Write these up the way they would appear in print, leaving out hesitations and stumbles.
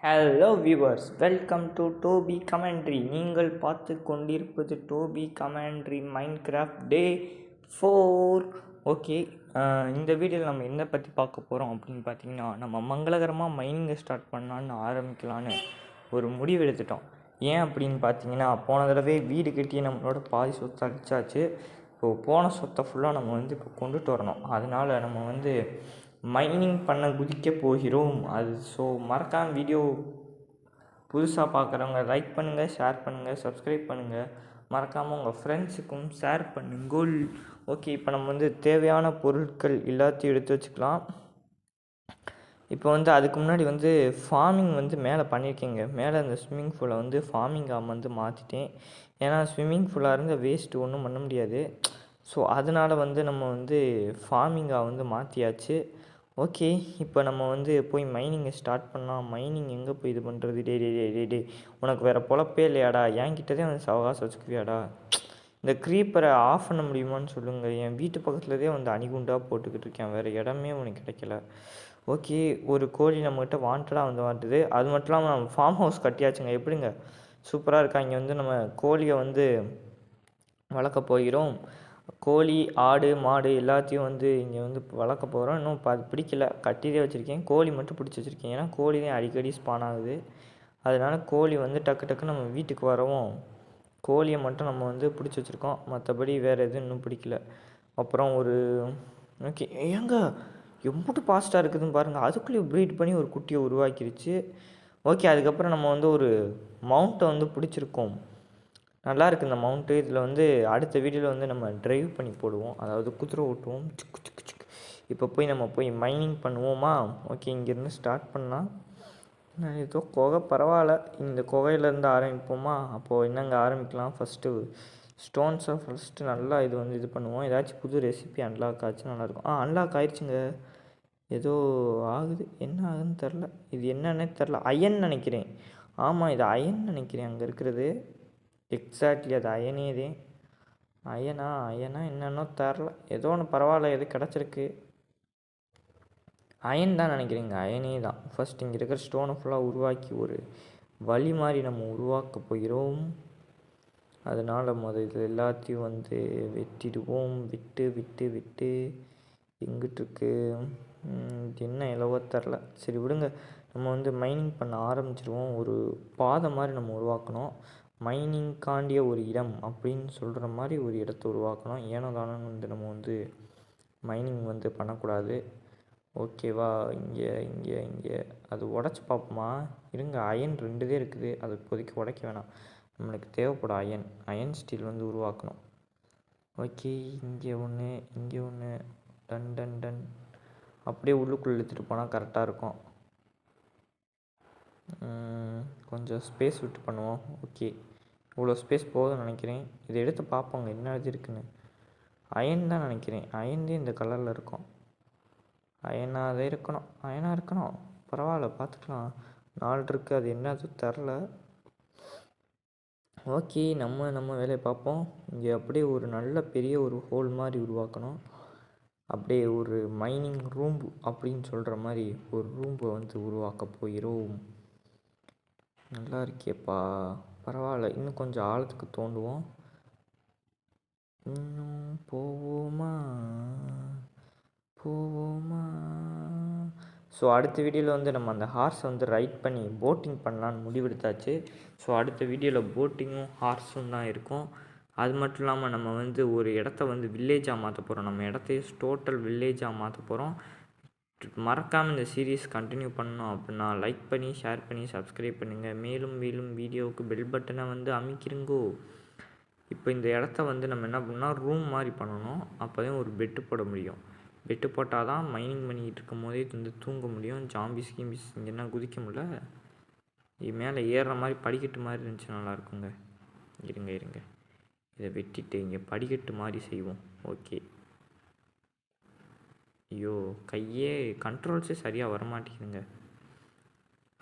Hello viewers, welcome to Toby commentary. நீங்கள் பார்த்து கொண்டிருப்பது Toby commentary Minecraft day 4. Okay, இந்த வீடியோவில் நம்ம என்ன பற்றி பார்க்க போகிறோம் அப்படின்னு பார்த்தீங்கன்னா, நம்ம மங்களகரமாக மைனிங்கை ஸ்டார்ட் பண்ணலான்னு ஆரம்பிக்கலான்னு ஒரு முடிவு எடுத்துட்டோம். ஏன் அப்படின்னு பார்த்தீங்கன்னா, போன தடவை வீடு கட்டி நம்மளோட பாதி சொத்தை அடித்தாச்சு. இப்போது போன சொத்தை ஃபுல்லாக நம்ம இப்போ கொண்டுட்டு வரணும். அதனால் நம்ம மைனிங் பண்ண குதிக்க போகிறோம். ஸோ மறக்காம வீடியோ புதுசாக பார்க்குறவங்க லைக் பண்ணுங்கள், ஷேர் பண்ணுங்கள், சப்ஸ்கிரைப் பண்ணுங்கள். மறக்காமல் உங்கள் ஃப்ரெண்ட்ஸுக்கும் ஷேர் பண்ணுங்கள். ஓகே, இப்போ நம்ம தேவையான பொருட்கள் எல்லாத்தையும் எடுத்து வச்சுக்கலாம். இப்போ அதுக்கு முன்னாடி ஃபார்மிங் மேலே பண்ணியிருக்கேங்க. மேலே இந்த ஸ்விம்மிங் பூலை ஃபார்மிங்காக மாற்றிட்டேன். ஏன்னா ஸ்விம்மிங் பூலாக இருந்தால் வேஸ்ட்டு ஒன்றும் பண்ண முடியாது. ஸோ அதனால் நம்ம ஃபார்மிங்காக மாற்றியாச்சு. ஓகே, இப்போ நம்ம போய் மைனிங்கை ஸ்டார்ட் பண்ணலாம். மைனிங் எங்கே போய் இது பண்ணுறது? டே உனக்கு வேறு பொழப்பே இல்லையாடா? என்கிட்டதே சவகாசம் வச்சுக்குவியாடா? இந்த க்ரீப்பரை ஆஃப் பண்ண முடியுமான்னு சொல்லுங்கள். என் வீட்டு பக்கத்துலதே அணிகுண்டாக போட்டுக்கிட்டு இருக்கேன். வேறு இடமே உனக்கு கிடைக்கல. ஓகே, ஒரு கோழி நம்மக்கிட்ட வாண்டடாக மாட்டுது. அது மட்டும் இல்லாமல் நம்ம ஃபார்ம் ஹவுஸ் கட்டியாச்சுங்க. எப்படிங்க, சூப்பராக இருக்கா? இங்கே நம்ம கோழியை வளர்க்க போகிறோம். கோழி, ஆடு, மாடு எல்லாத்தையும் இங்கே வளர்க்க போகிறோம். இன்னும் பிடிக்கல, கட்டியே வச்சுருக்கேன். கோழி மட்டும் பிடிச்சி வச்சுருக்கேன். ஏன்னா கோழி தான் அடிக்கடி ஸ்பான் ஆகுது. அதனால் கோழி டக்கு டக்குன்னு நம்ம வீட்டுக்கு வரவும் கோழியை மட்டும் நம்ம பிடிச்சி வச்சுருக்கோம். மற்றபடி வேறு எதுவும் இன்னும் பிடிக்கல. அப்புறம் ஓகே, ஏங்க எம்பிட்டு ஃபாஸ்ட்டாக இருக்குதுன்னு பாருங்கள். அதுக்குள்ளேயே ப்ரீட் பண்ணி ஒரு குட்டியை உருவாக்கிருச்சு. ஓகே, அதுக்கப்புறம் நம்ம ஒரு மவுண்ட்டை பிடிச்சிருக்கோம். நல்லா இருக்குது இந்த மவுண்ட்டு. இதில் அடுத்த வீடியோவில் நம்ம ட்ரைவ் பண்ணி போடுவோம். அதாவது குதிரை ஓட்டுவோம். சிக்கு சிக்கு சிக்கு. இப்போ நம்ம மைனிங் பண்ணுவோமா? ஓகே, இங்கேருந்து ஸ்டார்ட் பண்ணலாம். ஏதோ குகை பரவாயில்ல. இந்த குகையிலேருந்து ஆரம்பிப்போமா? அப்போது என்னங்க ஆரம்பிக்கலாம். ஃபஸ்ட்டு ஸ்டோன்ஸை நல்லா இது பண்ணுவோம். ஏதாச்சும் புது ரெசிபி அன்லாக் ஆச்சு நல்லாயிருக்கும். அன்லாக் ஆயிடுச்சுங்க. ஏதோ ஆகுது, என்ன ஆகுதுன்னு தெரில. இது என்னன்னே தெரில. அயன் நினைக்கிறேன். ஆமாம், இது அயன் நினைக்கிறேன். அங்கே இருக்கிறது எக்ஸாக்ட்லி அது அயனேதே. அயனா என்னன்னோ தெரில. ஏதோ ஒன்று பரவாயில்ல, எது கிடச்சிருக்கு. அயன் தான் நினைக்கிறேங்க. அயனே தான். ஃபஸ்ட் இங்கே இருக்கிற ஸ்டோனை ஃபுல்லாக உருவாக்கி ஒரு வழி மாதிரி நம்ம உருவாக்க போகிறோம். அதனால் இது எல்லாத்தையும் வெட்டிடுவோம். விட்டு எங்கிட்டிருக்கு என்ன இலவோ தெரில. சரி விடுங்க, நம்ம மைனிங் பண்ண ஆரம்பிச்சிடுவோம். ஒரு பாதை மாதிரி நம்ம உருவாக்கணும். மைனிங்காண்டிய ஒரு இடம் அப்படின்னு சொல்கிற மாதிரி ஒரு இடத்த உருவாக்கணும். ஏனோ தானே நம்ம மைனிங் பண்ணக்கூடாது. ஓகேவா? இங்கே அது உடச்சி பார்ப்போமா? இருங்க, அயன் 2 இருக்குது. அது இப்போதைக்கு உடைக்க வேணாம். நம்மளுக்கு தேவைப்படும் அயன் ஸ்டீல் உருவாக்கணும். ஓகே, இங்கே ஒன்று டன் அப்படியே உள்ளுக்குள்ளே இழுத்துட்டு போனால் கரெக்டாக இருக்கும். கொஞ்சம் ஸ்பேஸ் விட்டு பண்ணுவோம். ஓகே, இவ்வளோ ஸ்பேஸ் போதும்னு நினைக்கிறேன். இதை எடுத்து பார்ப்போங்க என்ன இது இருக்குன்னு. அயன் தான் நினைக்கிறேன். அயன்தே இந்த கலரில் இருக்கும். அயனாக இருக்கணும். பரவாயில்ல, பார்த்துக்கலாம். 4 இருக்குது. அது என்னது தெரில. ஓகே, நம்ம வேலையை பார்ப்போம். இங்கே அப்படியே ஒரு நல்ல பெரிய ஒரு ஹோல் மாதிரி உருவாக்கணும். அப்படியே ஒரு மைனிங் ரூம் அப்படின்னு சொல்கிற மாதிரி ஒரு ரூம்பை உருவாக்க போகிறோம். நல்லா இருக்கேப்பா, பரவாயில்ல. இன்னும் கொஞ்சம் ஆழத்துக்கு தோண்டுவோம். இன்னும் போவோமா? ஸோ அடுத்த வீடியோவில் நம்ம அந்த ஹார்ஸை ரைட் பண்ணி போட்டிங் பண்ணலான்னு முடிவெடுத்தாச்சு. ஸோ அடுத்த வீடியோவில் போட்டிங்கும் ஹார்ஸும் தான் இருக்கும். அது மட்டும் இல்லாமல் நம்ம ஒரு இடத்த வில்லேஜாக மாற்ற போகிறோம். நம்ம இடத்தையே டோட்டல் வில்லேஜாக மாற்ற போகிறோம். மறக்காமல் இந்த சீரீஸ் கண்டினியூ பண்ணணும் அப்படின்னா லைக் பண்ணி, ஷேர் பண்ணி, சப்ஸ்கிரைப் பண்ணுங்கள். மேலும் வீடியோவுக்கு பெல் பட்டனை அமைக்கிருங்கோ. இப்போ இந்த இடத்த நம்ம என்ன பண்ணால் ரூம் மாதிரி பண்ணணும். அப்போ தான் ஒரு பெட்டு போட முடியும். பெட்டு போட்டால் தான் மைனிங் பண்ணிக்கிட்டு இருக்கும் போதே தூங்க முடியும். ஜாம்பிஸ் இங்கேனா குதிக்க முடியல. இது மேலே ஏறுற மாதிரி படிக்கட்டு மாதிரி இருந்துச்சு, நல்லாயிருக்குங்க. இருங்க, இதை வெட்டிட்டு இங்கே படிக்கட்டு மாதிரி செய்வோம். ஓகே, ஐயோ கையே கண்ட்ரோல்ஸே சரியாக வரமாட்டேங்குதுங்க.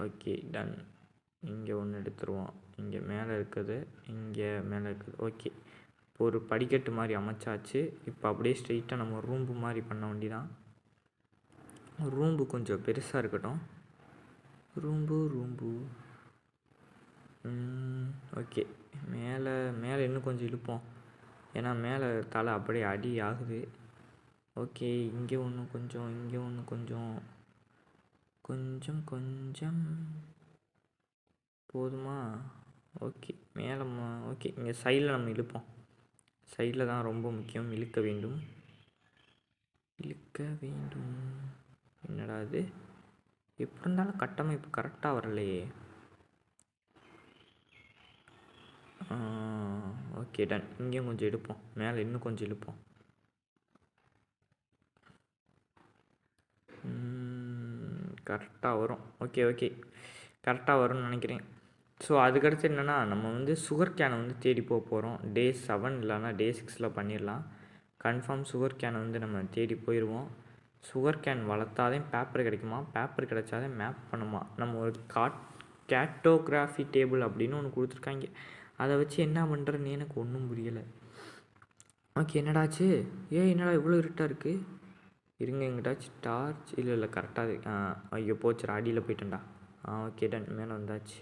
Okay, ton. இங்கே ஒன்று எடுத்துருவோம். இங்கே மேலே இருக்குது. ஓகே, இப்போ ஒரு படிக்கட்டு மாதிரி அமைச்சாச்சு. இப்போ அப்படியே ஸ்ட்ரெயிட்டாக நம்ம ரூம்பு மாதிரி பண்ண வேண்டிதான். ரூம்பு கொஞ்சம் பெருசாக இருக்கட்டும். Room okay. மேலே இன்னும் கொஞ்சம் இழுப்போம், ஏன்னா மேலே தலை அப்படியே அடி ஆகுது. ஓகே, இங்கே ஒன்று கொஞ்சம், இங்கே ஒன்று கொஞ்சம் போதுமா? ஓகே, மேலே ஓகே. இங்கே சைடில் நம்ம இழுப்போம், சைடில் தான் ரொம்ப முக்கியம். இழுக்க வேண்டும். என்னடா இது, எப்படி இருந்தாலும் கட்டமைப்பு கரெக்டாக வரலையே. Okay, done. இங்கேயும் கொஞ்சம் எடுப்போம், மேலே இன்னும் கொஞ்சம் இழுப்போம். கரெக்டாக வரும். ஓகே, கரெக்டாக வரும்னு நினைக்கிறேன். ஸோ அதுக்கடுத்து என்னென்னா, நம்ம வந்து சுகர் கேனை வந்து தேடி போகிறோம். டே 7 இல்லைனா டே 6 பண்ணிடலாம். கன்ஃபார்ம் சுகர் கேனை வந்து நம்ம தேடி போயிடுவோம். சுகர் கேன் வளர்த்தாதே பேப்பர் கிடைக்குமா, பேப்பர் கிடைச்சாதே மேப் பண்ணுமா. நம்ம ஒரு கேட்டோகிராஃபி டேபிள் அப்படின்னு ஒன்று கொடுத்துருக்காங்க. அதை வச்சு என்ன பண்ணுறதுன்னு எனக்கு ஒன்றும் புரியலை. ஓகே, என்னடாச்சு? என்னடா இவ்வளோ இருட்டாக இருக்குது? இருங்க, எங்கிட்டாச்சும் டார்ச் இல்லை கரெக்டாக. ஐயோ போச்சுடா, அடியில் போயிட்டேன்டா. Okay, ton. மேலே வந்தாச்சு.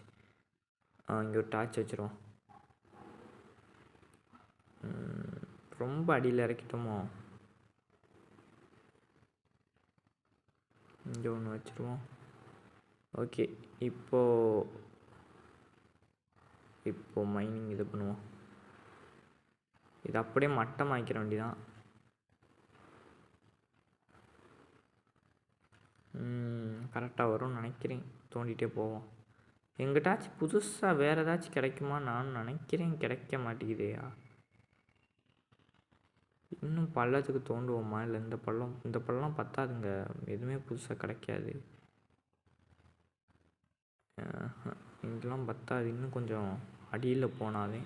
இங்கே ஒரு டார்ச் வச்சுருவோம். ரொம்ப அடியில் இறக்கிட்டோமோ? இங்கே ஒன்று வச்சுருவோம். ஓகே, இப்போது மைனிங் இது பண்ணுவோம். இது அப்படியே மட்டமாக்கிற வேண்டிதான். கரெக்டாக வரும்னு நினைக்கிறேன். தோண்டிகிட்டே போவோம். எங்கிட்டாச்சும் புதுசாக வேறு ஏதாச்சும் கிடைக்குமா நான் நினைக்கிறேன். கிடைக்க மாட்டேங்குதேயா. இன்னும் பள்ளத்துக்கு தோண்டுவோமா, இல்லை இந்த பள்ளம் பத்தாதுங்க, எதுவுமே புதுசாக கிடைக்காது. இதெல்லாம் பத்தாது, இன்னும் கொஞ்சம் அடியில் போனாலே.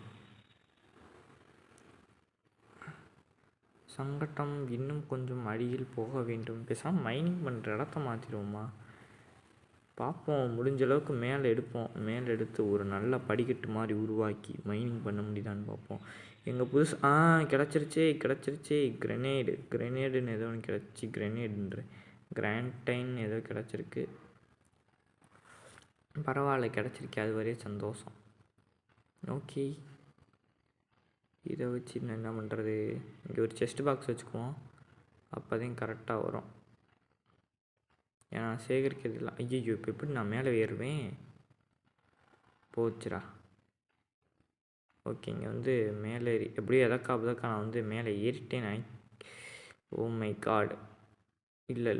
சங்கடம், இன்னும் கொஞ்சம் அடியில் போக வேண்டும். பேசாமல் மைனிங் பண்ணுற இடத்த மாற்றிடுவோமா? பார்ப்போம், முடிஞ்ச அளவுக்கு மேலே எடுப்போம். மேலே எடுத்து ஒரு நல்ல படிக்கட்டு மாதிரி உருவாக்கி மைனிங் பண்ண முடியுதான்னு பார்ப்போம். எங்கள் கிடச்சிருச்சே. கிரெனேடுன்னு ஏதோ ஒன்று கிடச்சி, கிராண்டைன் ஏதோ கிடச்சிருக்கு. பரவாயில்ல, கிடச்சிருக்கு, அது வரையும் சந்தோஷம். ஓகே, இதை வச்சு என்ன பண்ணுறது? இங்கே ஒரு செஸ்ட் பாக்ஸ் வச்சுக்குவோம், அப்போதையும் கரெக்டாக வரும். ஏன்னா சேகரிக்கிறது இல்லை. ஐயோ, இப்போ எப்படி நான் மேலே ஏறுவேன்? போச்சுரா. ஓகே, இங்கே வந்து மேலே ஏறி எப்படியோ எதற்கா நான் வந்து மேலே ஏறிட்டேன். Oh my God. இல்லை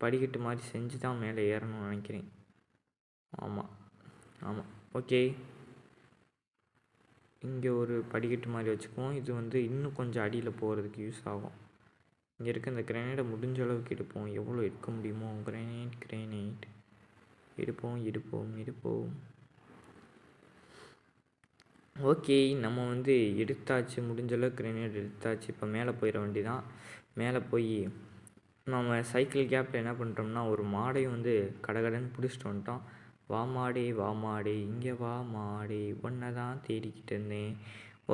படிக்கட்டு மாதிரி செஞ்சு தான் மேலே ஏறணும்னு நினைக்கிறேன். ஆமாம். ஓகே, இங்கே ஒரு படிக்கட்டு மாதிரி வச்சுக்குவோம். இது வந்து இன்னும் கொஞ்சம் அடியில் போகிறதுக்கு யூஸ் ஆகும். இங்கே இருக்க இந்த கிரானைட்டை முடிஞ்ச அளவுக்கு எடுப்போம். எவ்வளோ எடுக்க முடியுமோ கிரானைட் எடுப்போம். ஓகே, நம்ம வந்து எடுத்தாச்சு, முடிஞ்ச அளவுக்கு கிரானைட் எடுத்தாச்சு. இப்போ மேலே போயிட வேண்டியதான். மேலே போய் நம்ம சைக்கிள் கேப்பில் என்ன பண்ணுறோம்னா, ஒரு மாடையும் வந்து கடகடன்னு பிடிச்சிட்டு வந்துட்டோம். வா மாடே, இங்கே வா மாடே, ஒன்றை தான் தேடிக்கிட்டு இருந்தேன்.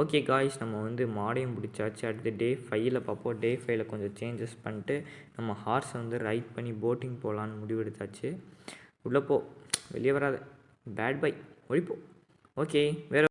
ஓகே காய்ஸ், நம்ம வந்து மாடையும் பிடிச்சாச்சு. அடுத்து டே 5 பார்ப்போம். டே 5 கொஞ்சம் சேஞ்சஸ் பண்ணிட்டு நம்ம ஹார்ஸை வந்து ரைட் பண்ணி போட்டிங் போகலான்னு முடிவெடுத்தாச்சு. உள்ளே போ, வெளியே வராத, பேட் பை, ஒழிப்போ. ஓகே, வேறு